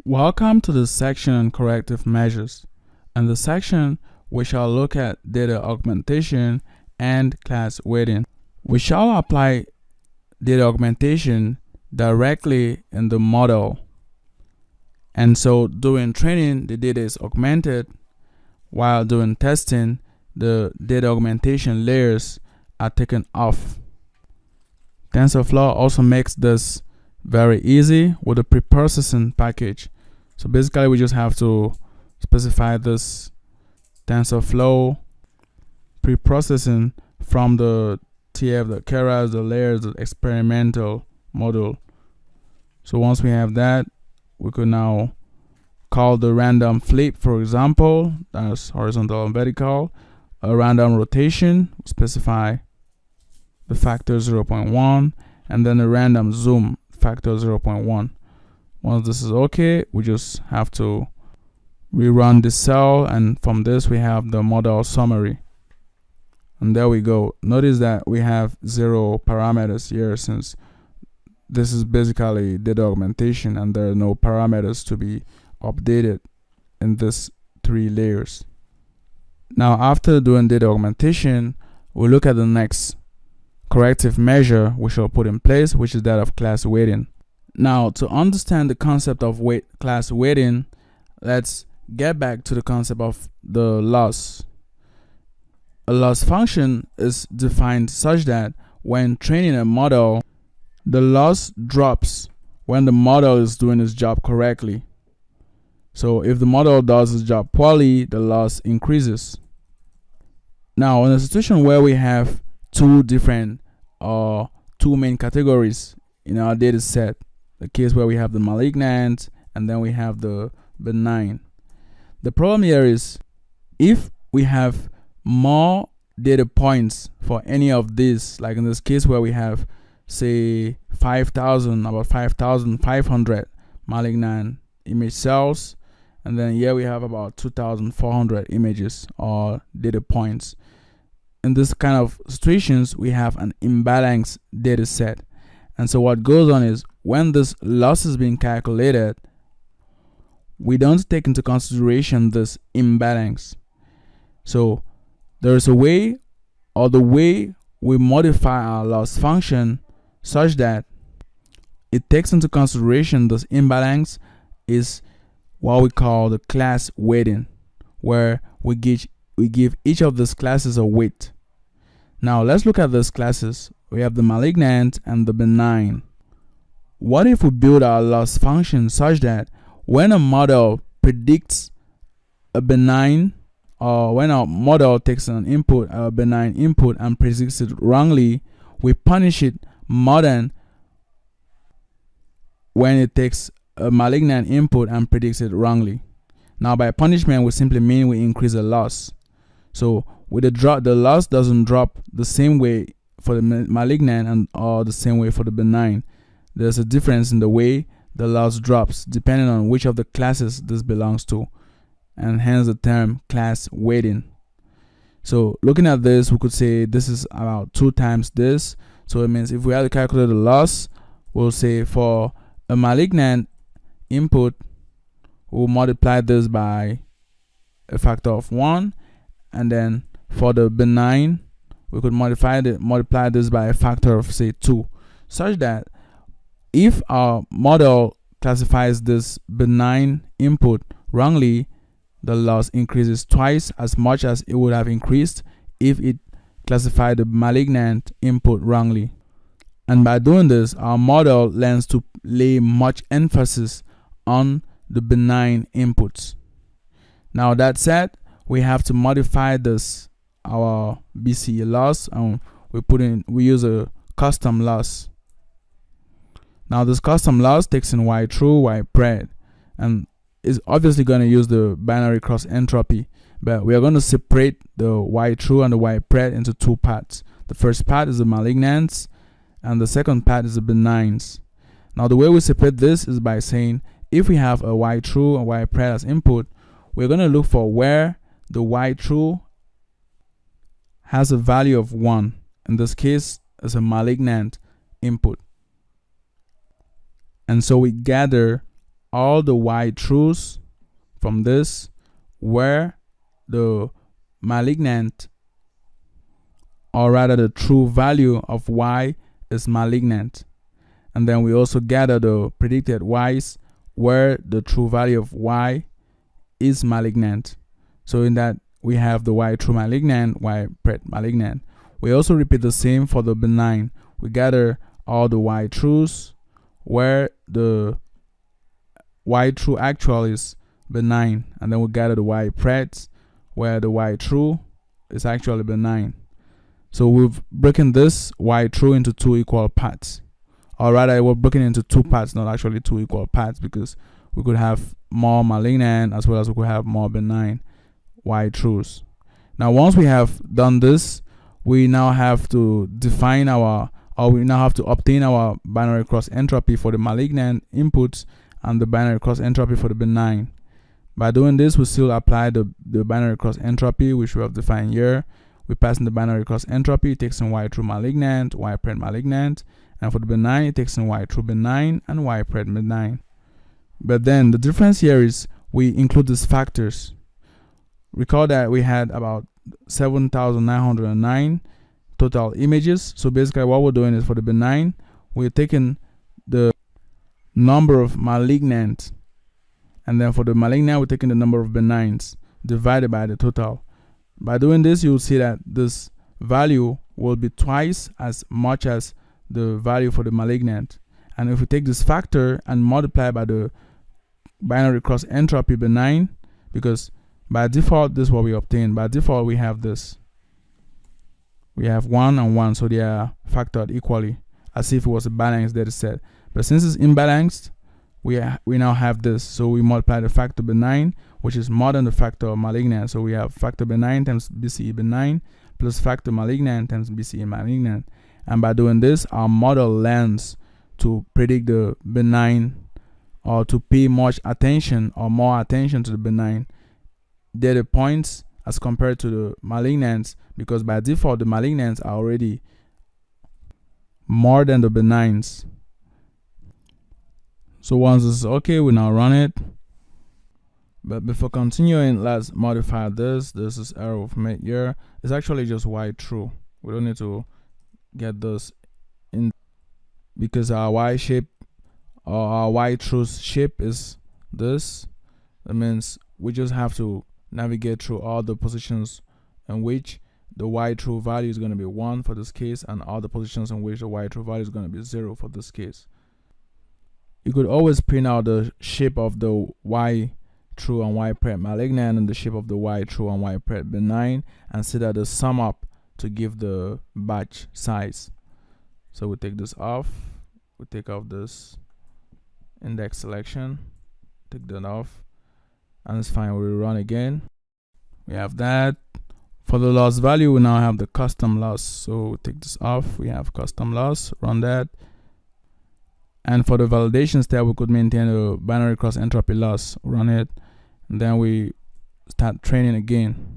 Welcome to the section on corrective measures. In the section, we shall look at data augmentation and class weighting. We shall apply data augmentation directly in the model. And so during training, the data is augmented, while during testing, the data augmentation layers are taken off. TensorFlow also makes this very easy with a preprocessing package. So basically we just have to specify this TensorFlow preprocessing from the TF, the Keras, the layers, the experimental module. So once we have that, we could now call the random flip, for example, that's horizontal and vertical. A random rotation, specify the factor 0.1, and then a random zoom factor 0.1. Once this is okay, we just have to rerun this cell, and from this we have the model summary. And there we go. Notice that we have 0 parameters here, since this is basically data augmentation and there are no parameters to be updated in this 3 layers. Now after doing data augmentation, we'll look at the next corrective measure we shall put in place, which is that of class weighting. Now, to understand the concept of class weighting, let's get back to the concept of the loss. A loss function is defined such that when training a model, the loss drops when the model is doing its job correctly. So if the model does its job poorly, the loss increases. Now, in a situation where we have two main categories in our data set, the case where we have the malignant and then we have the benign. The problem here is if we have more data points for any of these, like in this case where we have say about 5,500 malignant image cells, and then here we have about 2,400 images or data points. In this kind of situations, we have an imbalanced data set. And so what goes on is when this loss is being calculated, we don't take into consideration this imbalance. So there is a way, or the way we modify our loss function such that it takes into consideration this imbalance is what we call the class weighting, where we give each of these classes a weight. Now let's look at these classes. We have the malignant and the benign. What if we build our loss function such that when a model predicts a benign, or when our model takes an input, a benign input, and predicts it wrongly, we punish it more than when it takes a malignant input and predicts it wrongly. Now by punishment, we simply mean we increase the loss. So with the loss doesn't drop the same way for the malignant or the same way for the benign. There's a difference in the way the loss drops depending on which of the classes this belongs to, and hence the term class weighting. So looking at this, we could say this is about 2 times this. So it means if we had to calculate the loss, we'll say for a malignant input, we'll multiply this by a factor of 1, and then for the benign, we could multiply this by a factor of say 2, such that if our model classifies this benign input wrongly, the loss increases twice as much as it would have increased if it classified the malignant input wrongly. And by doing this, our model learns to lay much emphasis on the benign inputs. Now that said, we have to modify this, our BCE loss, and we use a custom loss. Now this custom loss takes in y true, y pred, and is obviously going to use the binary cross entropy, but we are going to separate the y true and the y pred into 2 parts. The first part is the malignants, and the second part is the benigns. Now the way we separate this is by saying if we have a y true and y pred as input, we're going to look for where the y true has a value of 1. In this case, it's a malignant input. And so we gather all the y truths from this where the malignant, or rather the true value of y is malignant. And then we also gather the predicted y's where the true value of y is malignant. So in that we have the y true malignant, y pred malignant. We also repeat the same for the benign. We gather all the y truths where the y true actual is benign, and then we gather the y preds where the y true is actually benign. So we've broken this y true into two equal parts, or rather we're broken into two parts, not actually two equal parts, because we could have more malignant as well as we could have more benign y truths. Now once we have done this, we now have to define our, or we now have to obtain our binary cross entropy for the malignant inputs and the binary cross entropy for the benign. By doing this, we still apply the binary cross entropy which we have defined here. We pass in the binary cross entropy, it takes in y true malignant, y pred malignant, and for the benign it takes in y true benign and y pred benign. But then the difference here is we include these factors. Recall that we had about 7,909 total images. So basically what we're doing is for the benign, we're taking the number of malignant, and then for the malignant we're taking the number of benigns divided by the total. By doing this, you'll see that this value will be twice as much as the value for the malignant. And if we take this factor and multiply by the binary cross entropy benign, because by default this is what we obtain. By default we have this. We have 1 and 1, so they are factored equally as if it was a balanced data set. But since it's imbalanced, we now have this. So we multiply the factor benign, which is more than the factor of malignant. So we have factor benign times BCE benign plus factor malignant times BCE malignant. And by doing this, our model learns to predict the benign, or to pay much attention or more attention to the benign data points as compared to the malignants, because by default the malignants are already more than the benigns. So once this is okay, we now run it. But before continuing, let's modify this. This is error we've made here. It's actually just y true. We don't need to get this in, because our y shape, or our y truth shape is this. That means we just have to navigate through all the positions in which the y true value is going to be 1 for this case, and all the positions in which the y true value is going to be 0 for this case. You could always print out the shape of the y true and y pred malignant and the shape of the y true and y pred benign, and see that they sum up to give the batch size. So we take this off, we take off this index selection, take that off, and it's fine. We run again. We have that. For the loss value, we now have the custom loss. So we take this off, we have custom loss, run that. And for the validation step, we could maintain a binary cross entropy loss, run it, and then we start training again.